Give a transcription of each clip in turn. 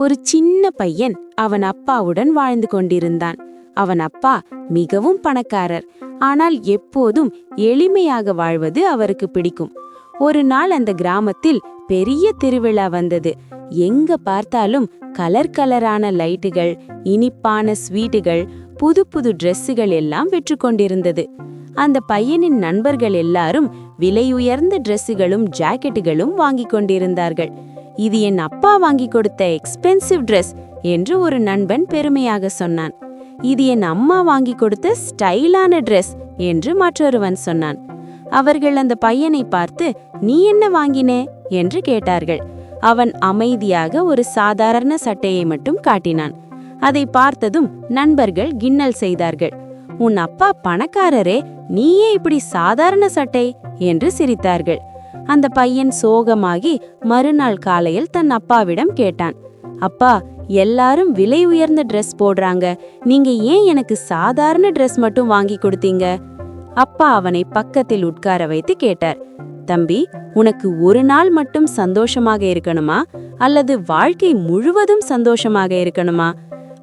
ஒரு சின்ன பையன் அவன் அப்பாவுடன் வாழ்ந்து கொண்டிருந்தான். அவன் அப்பா மிகவும் பணக்காரர். ஆனால் எப்போதும் எளிமையாக வாழ்வது அவருக்கு பிடிக்கும். ஒரு நாள் அந்த கிராமத்தில் பெரிய திருவிழா வந்தது. எங்க பார்த்தாலும் கலர் கலரான லைட்டுகள், இனிப்பான ஸ்வீட்டுகள், புது புது டிரெஸ்ஸுகள் எல்லாம் விற்று கொண்டிருந்தது. அந்த பையனின் நண்பர்கள் எல்லாரும் விலையுயர்ந்த டிரெஸ்ஸுகளும் ஜாக்கெட்டுகளும் வாங்கி கொண்டிருந்தார்கள். இது என் அப்பா வாங்கி கொடுத்த எக்ஸ்பென்சிவ் ட்ரெஸ் என்று ஒரு நண்பன் பெருமையாக சொன்னான். இது என் அம்மா வாங்கி கொடுத்த ஸ்டைலான ட்ரெஸ் என்று மற்றொருவன் சொன்னான். அவர்கள் அந்த பையனை பார்த்து, நீ என்ன வாங்கினே என்று கேட்டார்கள். அவன் அமைதியாக ஒரு சாதாரண சட்டையை மட்டும் காட்டினான். அதை பார்த்ததும் நண்பர்கள் கிண்டல் செய்தார்கள். உன் அப்பா பணக்காரரே, நீயே இப்படி சாதாரண சட்டை என்று சிரித்தார்கள். அந்த பையன் சோகமாகி மறுநாள் காலையில் தன் அப்பாவிடம் கேட்டான், அப்பா, எல்லாரும் விலை உயர்ந்த ட்ரெஸ் போடுறாங்க, நீங்க ஏன் எனக்கு சாதாரண ட்ரெஸ் மட்டும் வாங்கி கொடுத்தீங்க? அப்பா அவனை பக்கத்தில் உட்கார வைத்து கேட்டார், தம்பி, உனக்கு ஒரு நாள் மட்டும் சந்தோஷமாக இருக்கணுமா அல்லது வாழ்க்கை முழுவதும் சந்தோஷமாக இருக்கணுமா?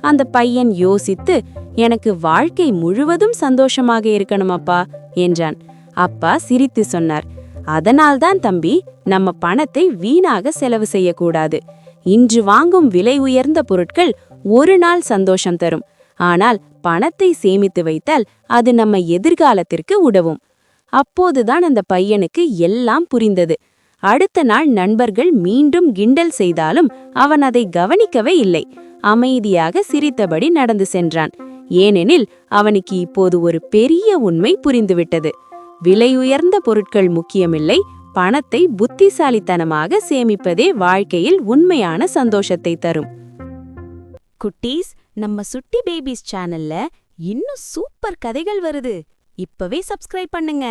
அந்த பையன் யோசித்து, எனக்கு வாழ்க்கை முழுவதும் சந்தோஷமாக இருக்கணுமப்பா என்றான். அப்பா சிரித்து சொன்னார், அதனால்தான் தம்பி, நம்ம பணத்தை வீணாக செலவு செய்யக்கூடாது. இன்று வாங்கும் விலை உயர்ந்த பொருட்கள் ஒரு நாள் சந்தோஷம் தரும். ஆனால் பணத்தை சேமித்து வைத்தால் அது நம்ம எதிர்காலத்திற்கு உதவும். அப்போதுதான் அந்த பையனுக்கு எல்லாம் புரிந்தது. அடுத்த நாள் நண்பர்கள் மீண்டும் கிண்டல் செய்தாலும் அவன் அதை கவனிக்கவே இல்லை. அமைதியாக சிரித்தபடி நடந்து சென்றான். ஏனெனில் அவனுக்கு இப்போது ஒரு பெரிய உண்மை புரிந்துவிட்டது. விலையுயர்ந்த பொருட்கள் முக்கியமில்லை, பணத்தை புத்திசாலித்தனமாக சேமிப்பதே வாழ்க்கையில் உண்மையான சந்தோஷத்தை தரும். குட்டீஸ், நம்ம சுட்டி பேபிஸ் சேனல்ல இன்னும் சூப்பர் கதைகள் வருது. இப்பவே சப்ஸ்கிரைப் பண்ணுங்க.